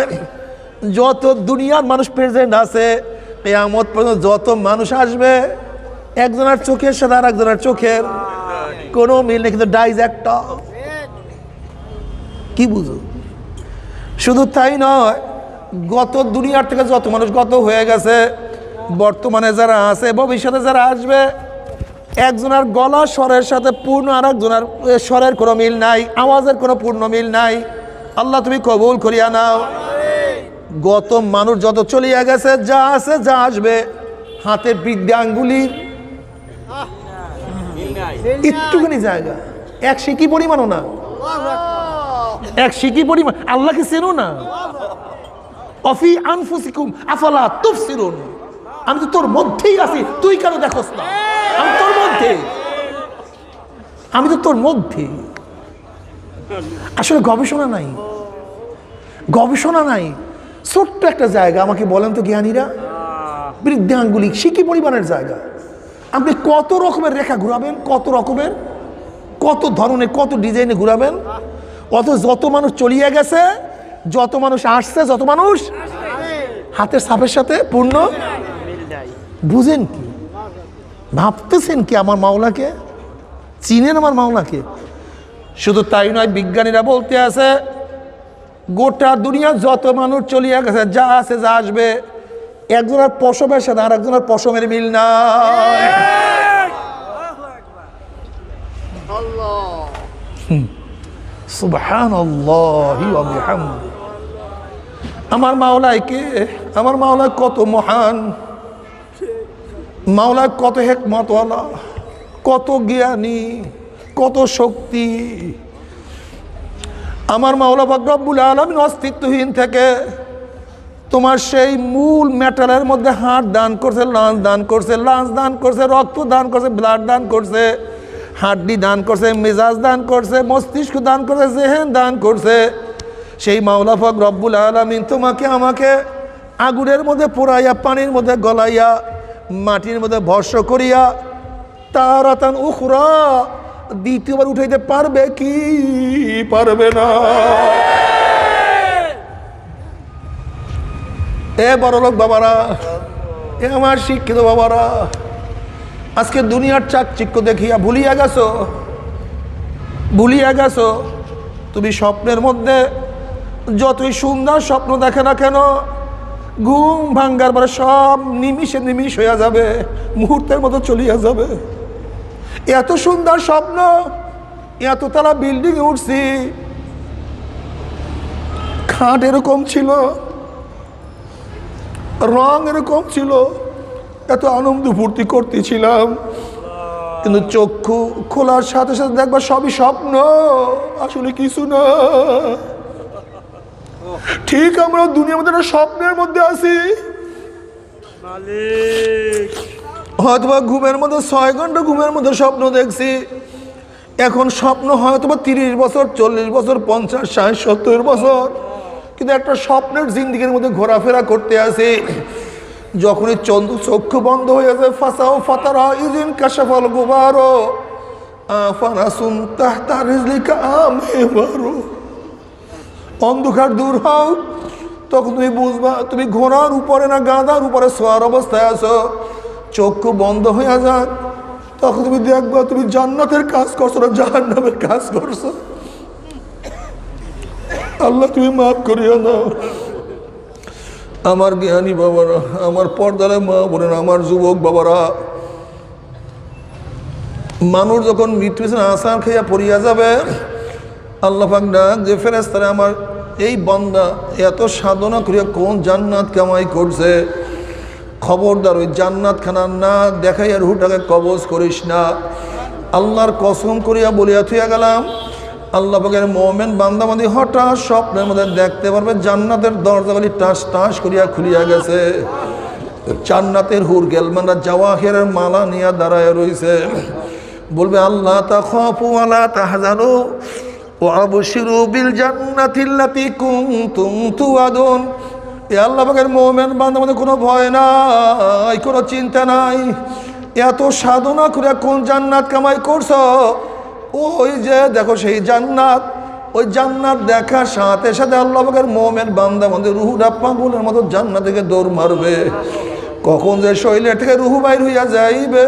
যত দুনিয়ার মানুষ প্রেজেন্ট আছে, কিয়ামত পর্যন্ত যত মানুষ আসবে, একজনের চোখের সাথে আর একজনের চোখের কোনো মিল নেই, কিন্তু ডাইজ একটা। কি বুঝো? শুধু তাই নয়, গত দুনিয়ার থেকে যত মানুষ গত হয়ে গেছে, বর্তমানে যারা আছে, ভবিষ্যতে যারা আসবে, একজনের গলা স্বরের সাথে পূর্ণ আর একজনের স্বরের কোনো মিল নাই, আওয়াজের কোনো পূর্ণ মিল নাই। আল্লাহ তুমি কবুল করিয়া নাও। গত মানুষ যত চলিয়া গেছে, যা আছে যা আসবে, হাতের বৃদ্ধি আঙ্গুলির একটুখানি জায়গা, এক সিকি পরিমাণও না, এক সিকি পরিমাণ। আল্লাহকে চেনো না? অফি আনফুসিকুম আফালা তুবসিরুন, আমি তো তোর মধ্যেই আছি, তুই কেন দেখোস না? আমি তোর মধ্যে, আমি তো তোর মধ্যে। আসলে গবেষণা নাই, গবেষণা নাই, ছোট্ট একটা জায়গা। আমাকে বলেন তো জ্ঞানীরা, বৃদ্ধাঙ্গুলি সিকি পরিমাণের জায়গা, আপনি কত রকমের রেখা ঘুরাবেন, কত রকমের, কত ধরনের, কত ডিজাইনে ঘুরাবেন? অত যত মানুষ চলিয়ে গেছে, যত মানুষ আসছে, যত মানুষ হাতের ছাপের সাথে পূর্ণ। বুঝেন কি? ভাবতেছেন কি আমার মাওলাকে? চিনেন আমার মাওলাকে? শুধু তাই নয়, বিজ্ঞানীরা বলতে আছে, গোটা দুনিয়া যত মানুষ চলিয়ে গেছে, যা আছে যা আসবে, একজনের পশমের সাথে আর একজনের পশমের মিল নাই। সুবহানাল্লাহি ওয়া বিহামদিহি। আমার মাওলাকে, আমার মাওলা কত মহান, মাওলা কত হিকমতওয়ালা, কত জ্ঞানী, কত শক্তি। আমার মাওলা পাক রব্বুল আলামিন অস্তিত্বহীন থেকে তোমার সেই মূল মেটালের মধ্যে হার্ট দান করছে, লাঞ্চ দান করছে, লাঞ্চ দান করছে, রক্ত দান করছে, ব্লাড দান করছে, হাড্ডি দান করছে, মেজাজ দান করছে, মস্তিষ্ক দান করছে, জেহেন দান করছে। সেই মাওলা পাক রব্বুল আলামিন তোমাকে আমাকে আগুনের মধ্যে পোড়াইয়া, পানির মধ্যে গলাইয়া, মাটির মধ্যে ভস্ম করিয়া তারাতান উখরা দ্বিতীয়বার উঠাইতে পারবে কি? পারবে না। এ বড়লোক বাবারা, এ আমার শিক্ষিত বাবারা, আজকে দুনিয়ার চাকচিক্য দেখিয়া ভুলিয়া গেছো, ভুলিয়া গেছো তুমি স্বপ্নের মধ্যে যতই সুন্দর স্বপ্ন দেখে না কেন, ঘুম ভাঙ্গার পরে সব নিমিষে নিমিষ হইয়া যাবে, মুহূর্তের মতো চলিয়া যাবে। এত সুন্দর স্বপ্ন, এত তালা বিল্ডিং উঠছি, খাট এরকম ছিল, রং এরকম ছিল, এত আনন্দ ফুর্তি করতেছিলাম, কিন্তু চক্ষু খোলার সাথে সাথে দেখবা সবই স্বপ্ন, আসলে কিছু না। ঠিক আমরা দুনিয়ার মধ্যে একটা স্বপ্নের মধ্যে আছি। হয়তোবা ঘুমের মধ্যে 6 ঘন্টা ঘুমের মধ্যে স্বপ্ন দেখছি, এখন স্বপ্ন হয়তোবা 30 বছর, 40 বছর, 50, 60, 70 বছর, কিন্তু একটা স্বপ্নের জিন্দিগির মধ্যে ঘোরাফেরা করতে আসি। যখনই চক্ষু বন্ধ হয়ে যায়, ফাসাও ফাতারা ইজিন কাশাফাল গুবারো আফানাসুন তাহতা রিজলিকা আমেবারো, অন্ধকার দূর হও, তখন তুমি বুঝবা তুমি ঘোড়ার উপরে না গাধার উপরে শোয়ার অবস্থায় আছো। চক্ষু বন্ধ হয়ে যাক, তখন তুমি দেখবা তুমি জান্নাতের কাজ করছো না জাহান্নামের কাজ করছো। আল্লাহ তুমি মাফ করিও না। আমার জ্ঞানী বাবারা, আমার পর্দায় মা বোনেরা, আমার যুবক বাবারা, মানুষ যখন মৃত্যু আসার খাইয়া পড়িয়া যাবে, আল্লাহ পাক ডাক যে ফেরেশতারা আমার এই বান্দা এত সাধনা করিয়া কোন জান্নাত কামাই করছে, খবরদার ওই জান্নাত খানা না দেখাইয়া রুহটাকে কবজ করিস না। আল্লাহর কসম করিয়া বলিয়া থুইয়া গেলাম, আল্লাহ পাকের মোমেন বান্দাবান্দি হঠাৎ স্বপ্নের মধ্যে দেখতে পারবে জান্নাতের দরজাগুলি টাস টাস করিয়া খুলিয়া গেছে, জান্নাতের হুর গেলমানরা জাওয়াহিরের মালা নিয়ে দাঁড়ায় রইছে, বলবে আল্লাহ তাখাফু ওয়ালা তাহজানু ওয়া আবশিরু বিল জান্নাতিল্লাতী কুনতুম তুআদুন। এ আল্লাহ পাকের মোমেন বান্দাবান্দি কোনো ভয় নাই, কোনো চিন্তা নাই, এত সাধনা করে কোন জান্নাত কামাই করছো, ওই যে দেখো সেই জান্নাত, ওই জান্নাত দেখার সাথে সাথে আল্লাহ পাকের মোমেন বান্দা বান্দা রুহুটা পাগলের মতো জান্নাত থেকে দৌড় মারবে। কখন যে শরীরের থেকে রুহু বাইর হইয়া যাইবে,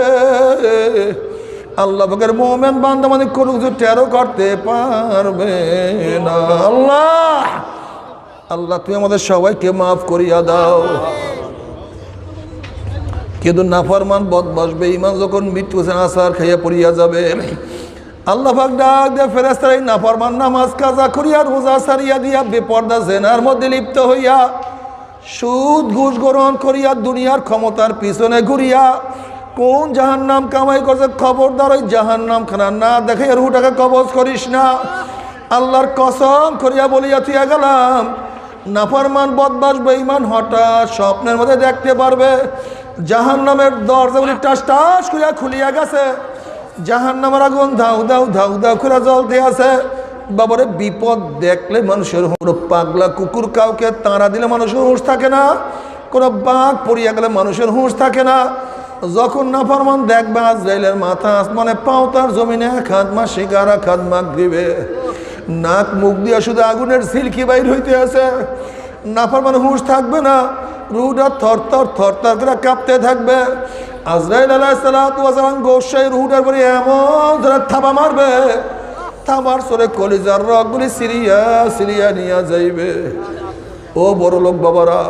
আল্লাহ পাকের মোমেন বান্দা বান্দা কোনো কিছু টেরো করতে পারবে না। আল্লাহ আল্লাহ তুমি আমাদের সবাইকে মাফ করিয়া দাও। কিন্তু নাফরমান বদমাশ বেঈমান যখন মৃত্যু আসার খাইয়া পড়িয়া যাবে, আল্লাহ পাক ডাক দিয়ে ফেরেশতারা এই নাফরমান নামাজ কাজা করিয়া রোজা সারিয়া দিয়া বেপরদা জেনার মধ্যে লিপ্ত হইয়া সুদ ঘুষ গ্রহণ করিয়া দুনিয়ার ক্ষমতার পিছনে ঘুরিয়া কোন জাহান্নাম কামাই করছে, খবরদার ওই জাহান্নাম খানা না দেখে রুহটাকে কবজ করিস না। আল্লাহর কসম করিয়া বলিয়া থিয়া গেলাম, নাফরমান বদমাশ বেঈমান হঠাৎ স্বপ্নের মধ্যে দেখতে পারবে জাহান্নামের দরজাগুলি টাস টাস করিয়া খুলিয়া গেছে, জাহান্নামের আগুন ধাউ ধাউ ধাউ ধাউ করে জ্বলতে আছে। বাবারে বিপদ দেখলে মানুষের পাগলা কুকুর কাউকে তাড়া দিলে মানুষের হুঁশ থাকে না, কোনো বাঘ পড়িয়া গেলে মানুষের হুঁশ থাকে না। যখন নাফরমান দেখবে আজরাইলের মাথা আসমানে, পাও তার জমিনে, এক হাত মা শিকার, এক হাত মাগরিবে, নাক মুখ দিয়া শুধু আগুনের সিলকি বাইর হইতে আছে। নাফরমান হুঁশ থাকবে না, রুহটা থরথর থরথর করে কাঁপতে থাকবে। আজরাইল আলাইহিস সালাতু ওয়াস সালাম গোসাই রুহটার পরে এমন ধরে থাবা মারবে, থাবার সরে কলিজার রগগুলি সিরিয়া সিরিয়া নিয়ে যাইবে। ও বড় লোক বাবারা,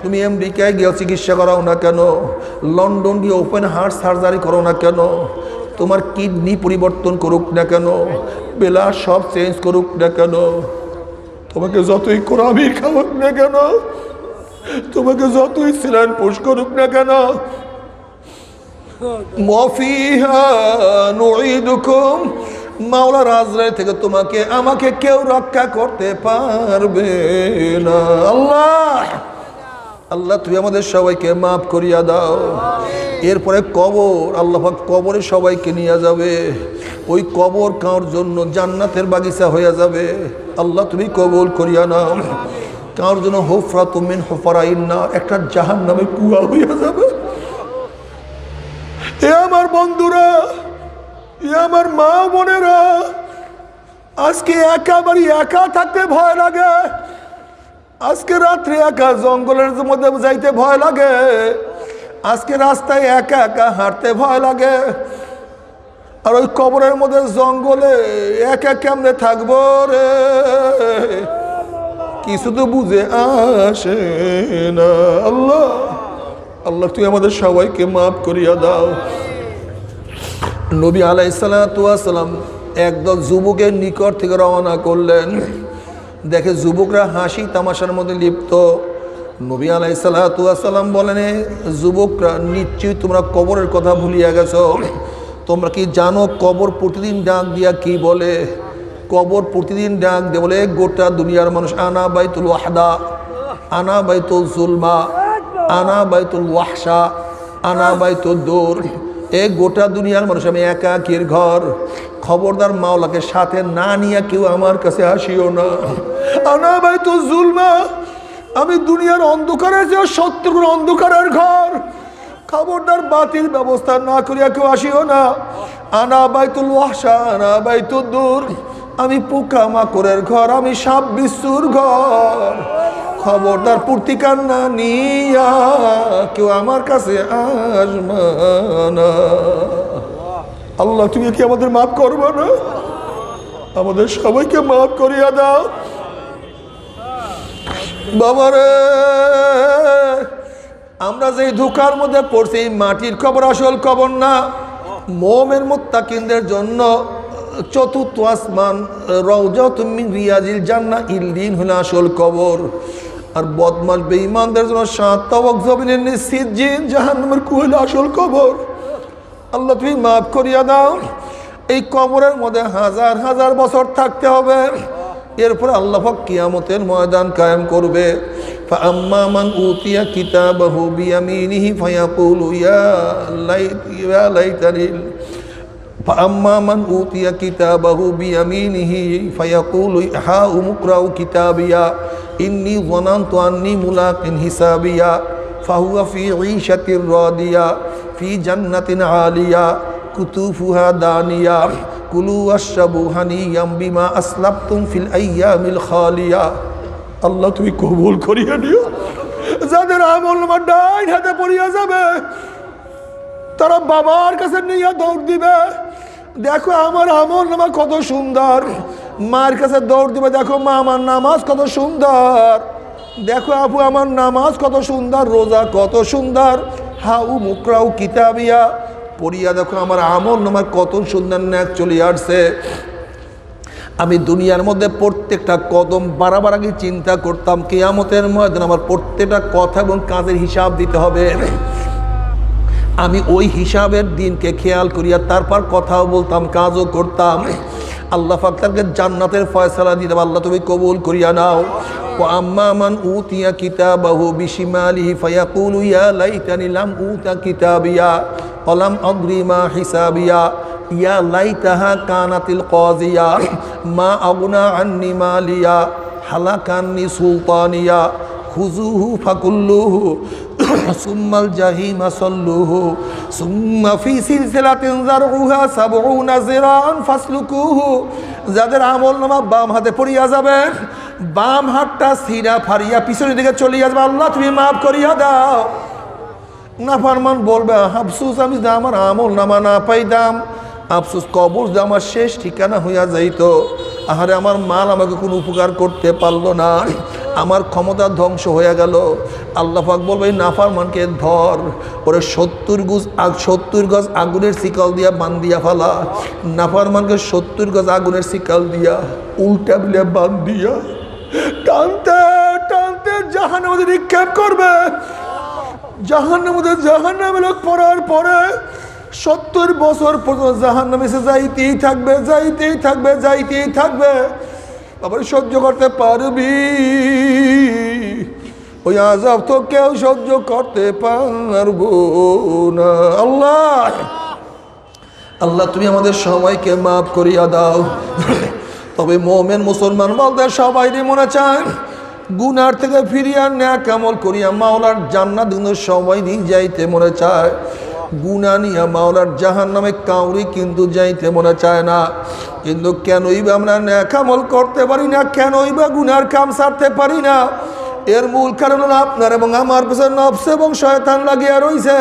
তুমি আমেরিকায় গিয়ে চিকিৎসা করাও না কেন, লন্ডন গিয়ে ওপেন হার্ট সার্জারি করো না কেন, তোমার কিডনি পরিবর্তন করুক না কেন, বেলা সব চেঞ্জ করুক না কেন, তোমাকে যতই কোরআন খাওয়াক না কেন, তোমাকে যতই সিলাইন পুশ করুক না কেন, মাফিহা নুঈদুকুম, মাওলার আজরাইল থেকে তোমাকে আমাকে কেউ রক্ষা করতে পারবে না। আল্লাহ আল্লাহ তুমি আমাদের সবাইকে মাফ করিয়া দাও। এরপরে কবর, আল্লাহ পাক কবরে সবাইকে নিয়ে যাবে। ওই কবর কার জন্য জান্নাতের বাগিচা হয়ে যাবে। আল্লাহ তুমি কবুল করিয়া নাও। কার জন্য হুফরাতুম মিন হুফারাইন নার, একটা জাহান্নামের কুয়া হইয়া যাবে। এ আমার বন্ধুরা, এ আমার মা বোনেরা, আজকে একেবারে একা থাকতে ভয় লাগে। আজকে রাত্রে একা জঙ্গলের মধ্যে যাইতে ভয় লাগে। আজকে রাস্তায় একা একা হাঁটতে ভয় লাগে। আর ওই কবরের মধ্যে জঙ্গলে একা কেমনে থাকবো রে, কিছু তো বুঝে আসে না। আল্লাহ, আল্লাহ তুই আমাদের সবাইকে মাফ করিয়া দাও। নবী আলাইহিস সালাতু ওয়াস সালাম একদল যুবকের নিকট থেকে রওনা করলেন। দেখে যুবকরা হাসি তামাশার মধ্যে লিপ্ত। নবী আলাইহিস সালাতু ওয়াস সালাম বলেন, যুবকরা নিশ্চয়ই তোমরা কবরের কথা ভুলিয়া গেছো। তোমরা কি জানো কবর প্রতিদিন ডাক দিয়া কি বলে? কবর প্রতিদিন ডাক দিয়ে বলে, গোটা দুনিয়ার মানুষ আনা বাইতুল ওয়াহদা, আনা বাইতুল জুলমা, আনা বাইতুল ওয়াহশা, আনা বাইতুল দৌর। এই গোটা দুনিয়ার মানুষ আমি একাকির ঘর। খবরদার মাওলাকে সাথে না নিয়ে কেউ আমার কাছে আসিও না। আনা বাইতুল জুলমা, আমি দুনিয়ার অন্ধকারের যে 70 গুণ অন্ধকারের ঘর। খবরদার বাতিল ব্যবস্থা না করিয়া কেউ আসিও না। আনা বাইতুল ওয়াহশা, আনা বাইতুল দৌর, আমি পোকা মাকড়ের ঘর, আমি সাপ বিচ্ছুর ঘর। খবরদার প্রতিকার না নিয়া কেউ আমার কাছে আসবে না। আল্লাহ তুমি কি আমাদের মাফ করবে না? আমাদের সবাইকে মাফ করিয়া দাও। বাবারে, আমরা যে ধোঁকার মধ্যে পড়ছি, মাটির কবর আসল কবর না। মুমিন মুত্তাকিনদের জন্য চতুর্থ আসমান রাউজাতুম মিন রিয়াজিল জান্নাহ ইল্লিন হলো আসল কবর। আর বদমাশ বেঈমানদের জন্য 7 তবক জমিনের নিচে সিজ্জিন জাহান্নামের কুয়া হলো আসল কবর। আল্লাহ তুমি মাফ করিয়া দাও। এই কবরের মধ্যে হাজার হাজার বছর থাকতে হবে। এরপর আল্লাহ পাক কিয়ামতের ময়দান কায়েম করবে। ফাআম্মা মান উতিয়া কিতাবাহু বিয়ামিনিহি ফায়াকুলু ইয়া লাইতানি فأما من أوتي كتابه بيمينه فيقول هاؤم اقرءوا كتابيا إني ظننت أني ملاق حسابيا فهو في عيشة راضية في جنة عالية قطوفها دانية كلوا واشربوا هنيئا بما أسلفتم في الأيام الخالية। আল্লাহ তুমি কবুল করিয়া নিও। যাদের আমল নামা ডাইন হাতে পড়িয়া যাবে, তারা বাবার কাছে নিয়ে দৌড় দিবে, দেখো আমার আমল নামা কত সুন্দর। মার কাছে দৌড় দিবে, দেখো মা আমার নামাজ কত সুন্দর, দেখো আপু আমার নামাজ কত সুন্দর, রোজা কত সুন্দর। হাউ মুকরাউ কিতাবিয়া, পড়িয়া দেখো আমার আমল নামার কত সুন্দর ন্যাক চলে আসছে। আমি দুনিয়ার মধ্যে প্রত্যেকটা কদম বাড়াবার আগে চিন্তা করতাম কিয়ামতের ময়দানে আমার প্রত্যেকটা কথা এবং কাজের হিসাব দিতে হবে। আমি ওই হিসাবের দিনকে খেয়াল করিয়া তারপর কথাও বলতাম, কাজও করতাম। আল্লাহ পাক তাকে জান্নাতের ফয়সালা দিতে। আল্লাহ তুমি কবুল করিয়া নাও। ওয়া আম্মা মান উতিয়া কিতাবাহু বিশিমালিহি ফায়াকুলু ইয়া লাইতানি লাম উতা কিতাবিয়া ওয়া লাম আদরি মা হিসাবিয়া ইয়া লাইতাহা কানাতিল কাযিয়া মা আগনা আন্নি মালিয়া হালাকান্নি সুলতানিয়া খুযুহু ফাকুল্লুহু সুম্মাল জাহিমা সাল্লুহু সুম্মা ফি সিলসিলাতিন যারউহা 70 যিরাআন ফাসলুকুহু। যাদের আমলনামা বাম হাতে পড়িয়া যাবে, বাম হাতটা সিরা ফারিয়া পিছনের দিকে চলিয়া যাবে। আল্লাহ তুমি মাফ করিয়া দাও। নাফরমান বলবে, আফসোস আমি যদি আমার আমলনামা না পাইতাম, আফসোস কবর যে আমার শেষ ঠিকানা হইয়া যাইত। আহারে আমার মাল আমাকে কোনো উপকার করতে পারলো না, আমার ক্ষমতা ধ্বংস হয়ে গেল। আল্লাহ পাক বলবে, নাফরমানকে ধর, ওরে 70 গজ আগুনের শিকল দিয়া বান্ধিয়া ফেলা। নাফরমানকে 70 গজ আগুনের শিকল দিয়া উল্টা বিলে বান্ধিয়া টানতে টানতে জাহান্নামের মধ্যে নিক্ষেপ করবে। জাহান্নামের মধ্যে জাহান্নামে লোক পড়ার পরে 70 বছর পর্যন্ত জাহান্নামে সে যাইতেই থাকবে, যাইতেই থাকবে, যাইতেই থাকবে। আবার সহ্য করতে পারবি? ওই আযাব তো কেউ সহ্য করতে পারবো না। আল্লাহ আল্লাহ তুমি আমাদের সবাইকে মাফ করিয়া দাও। তবে মোমেন মুসলমান বলতে সবাই মনে চায় গুনার থেকে ফিরিয়া নেক আমল করিয়া মাওলার জান্নাত কিন্তু সবাই যাইতে মনে চায়। গুনা নিয়া মাওলার জাহান্নামে কাউরি কিন্তু যাইতে মনে চায় না। কিন্তু কেনই বা আমরা নেক আমল করতে পারি না, কেনই বা গুনার কাম ছাড়তে পারি না? এর মূল কারণ হলো আপনার এবং আমার পিছনে নফস এবং শয়তান লাগিয়া রইছে।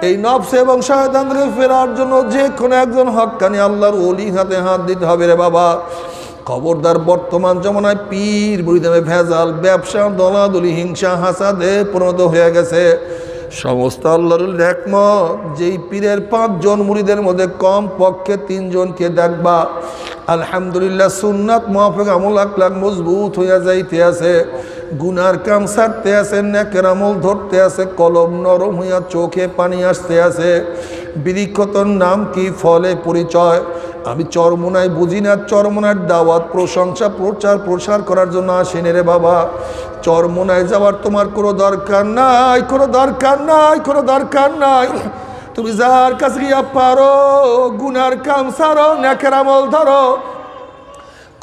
এই নফস এবং শয়তানকে ফেরার জন্য যে কোনো একজন হক্কানি আল্লাহর ওলি হাতে হাত দিতে হবে রে বাবা। খবরদার, বর্তমান জমানায় পীর মুরিদে ভেজাল, ব্যবসা, দলাদলি, হিংসা, হাসাদে পরিণত হয়ে গেছে। সমস্ত আল্লাহর নেকমত, যেই পীরের 5 জন মুরিদের মধ্যে কম পক্ষে 3 জনকে দেখবা আলহামদুলিল্লাহ সুন্নাত মুআফিক আমল আকলাক মজবুত হইয়া যাইতে আছে, গুনার কাম ছাড়তে আছে, নেকের আমল ধরতে আছে, কলম নরম হইয়া চোখে পানি আসতে আছে। বৃক্ষতর নাম কি, ফলে পরিচয়। আমি চরমোনায় বুঝি না, চরমোনার দাওয়াত, প্রশংসা, প্রচার প্রসার করার জন্য আসেনি রে বাবা। চরমোনায় যাওয়ার তোমার কোনো দরকার নাই, কোনো দরকার নাই, কোনো দরকার নাই। তুমি যার কাছে গিয়া পারো গুনার কাম ছাড়ো, নেকের আমল ধরো,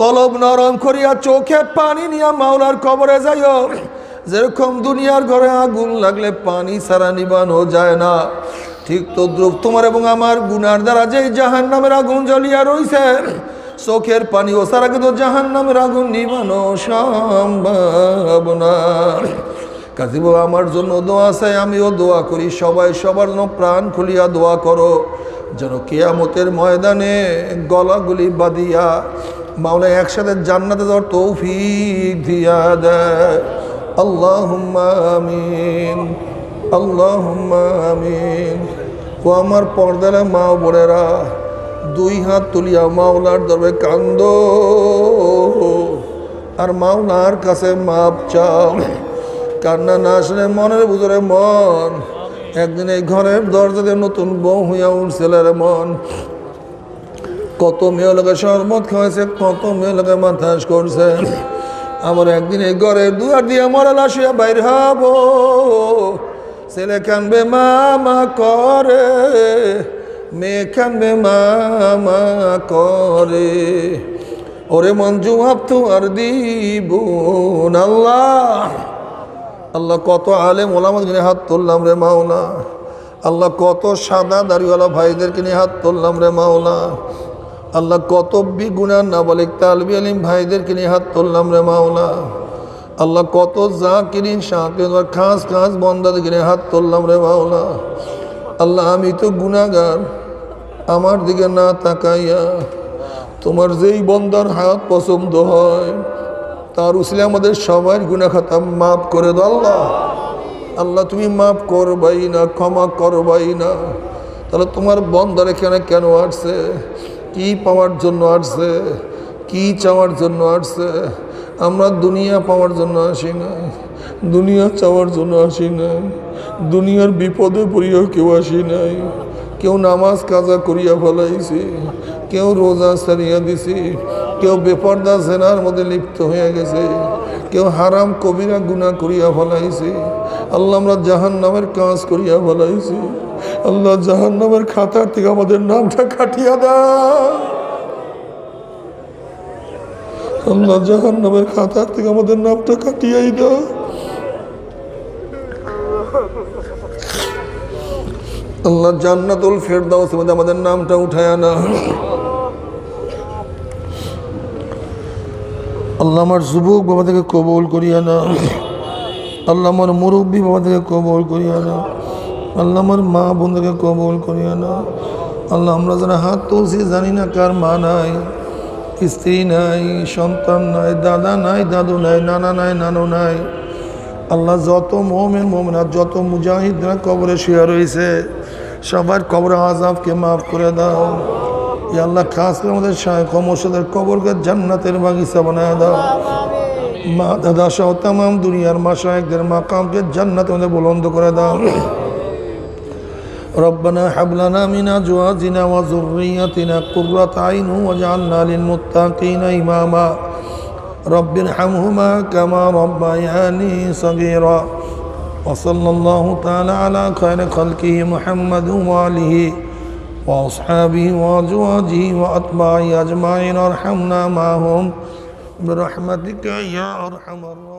কলব নরম করিয়া চোখে পানি নিয়া মাওলার কবরে যাইও। যেরকম দুনিয়ার ঘরে আগুন লাগলে পানি ছাড়া নিবানো যায় না, ঠিক তদ্রুপ তোমার এবং আমার গুনার দ্বারা যেই জাহান্নামের আগুন জ্বলিয়া রইছে, চোখের পানি ও ছাড়া কিন্তু জাহান্নামের আগুন নিবানো সম্ভব না। কাজী বাবা আমার জন্য দোয়া চাই, আমিও দোয়া করি, সবাই সবার জন্য প্রাণ খুলিয়া দোয়া করো, যেন কিয়ামতের ময়দানে গলাগুলি বাঁধিয়া মাওলা একসাথে জান্নাতে যাওয়ার তৌফিক দিয়া দেয়। আল্লাহুম্মা আমিন, আল্লাহুম্মা আমিন। ও আমার পর্দারা মা বোনেরা, 2 হাত তুলিয়া মাওলার দরবারে কান্দো আর মাওলার কাছে মাপ চাও। কান্না না আসলে মনের ভিতরে মন, একদিন এই ঘরের দরজাতে নতুন বউ হইয়া উঠছিল রে মন। কত মেয়ে লোকে শরবত খাওয়াইছে, কত মেয়ে লোকে মাথাস করছে। আমার একদিন এই ঘরের দুয়ার দিয়া মরা লাশ হইয়া বাইর হব, ছেলে কানবে মামা করে, মেয়ে কানবে মামা করে, ওরে মন জবাব তো আর দিব না। আল্লাহ আল্লাহ কত আলেম ওলামাকে নিয়ে হাত তুললাম রে মাওলা। আল্লাহ কত সাদা দাড়িওয়ালা ভাইদেরকে নিয়ে হাত তুললাম রে মাওলা। আল্লাহ কত বিগুনার নাবালিক তালবি আলিম ভাইদেরকে নিয়ে হাত তুললাম রে মাওলা। আল্লাহ কত জাকিরিন শাকিরিন খাস খাস বন্দাদেরকে নিয়ে হাত তুললাম রে মাওলা। আল্লাহ আমি তো গুনাহগার, আমার দিকে না তাকাইয়া তোমার যেই বন্দার হাত পছন্দ হয় তার উসিলে আমাদের সবার গুনাহ খাতা মাফ করে দাও। আল্লাহ আল্লাহ তুমি মাফ করবাই না, ক্ষমা করবাই না। তাহলে তোমার বন্দার এখানে কেন আসছে? কি পাওয়ার জন্য আসছে? কি চাওয়ার জন্য আসছে? আমরা দুনিয়া পাওয়ার জন্য আসি না, দুনিয়া চাওয়ার জন্য আসি নাই, দুনিয়ার বিপদে পড়িয়া কেউ আসি নাই। কেউ নামাজ কাজা করিয়া ফেলাইছি, কেউ রোজা ছাড়িয়া দিছি, কেউ বেপর্দা জেনার মধ্যে লিপ্ত হয়ে গেছে, কেউ হারাম কবিরা গুনাহ করিয়া ফেলাইছি। আল্লাহ আমরা জাহান্নামের কাজ করিয়া ফেলাইছি। আল্লাহ জাহান্নামের খাতার থেকে আমাদের নামটা কাটিয়া দাও। আল্লাহ জাহান্নামের খাতার থেকে আমাদের নামটা কাটিয়াই দাও। আল্লাহ জান্নাতুল ফেরদাউসের মধ্যে আমাদের নামটা উঠায় না। আল্লাহ আমার যুবক বাবা থেকে কবুল করিয়া না। আল্লাহ আমার মুরব্বী বাবা থেকে কবুল করিয়া না। আল্লাহ আমার মা বোন থেকে কবুল করিয়া না। আল্লাহ আমরা যারা হাত তুলছি জানি না কার মা নাই, স্ত্রী নাই, সন্তান নাই, দাদা নাই, দাদু নাই, নানা নাই, নানু নাই। আল্লাহ যত মুমিন মুমিনাত, যত মুজাহিদরা কবরে শুয়ে রয়েছে সবার কবর আযাবকে মাফ করে দাও। ইয়া আল্লাহ খাস করে আমাদের শায়েখ ও মুর্শিদের কবরকে জান্নাতের বাগিচা বানায় দাও। মা দাদা সহ তামাম দুনিয়ার মাশায়েখদের মাকামকে জান্নাতের মধ্যে বুলন্দ করে দাও। রব্বানা হাব লানা মিন আজওয়াজিনা ওয়া যুররিয়াতিনা কুররাতা আইন ওয়াজআলনা লিল মুত্তাকিনা ইমামা। رب ارحمهما كما ربياني صغيرا وصلى الله تعالى على خير خلقه محمد وآله وأصحابه وأزواجه وأتباعه أجمعين ارحمنا معهم برحمتك يا أرحم الراحمين.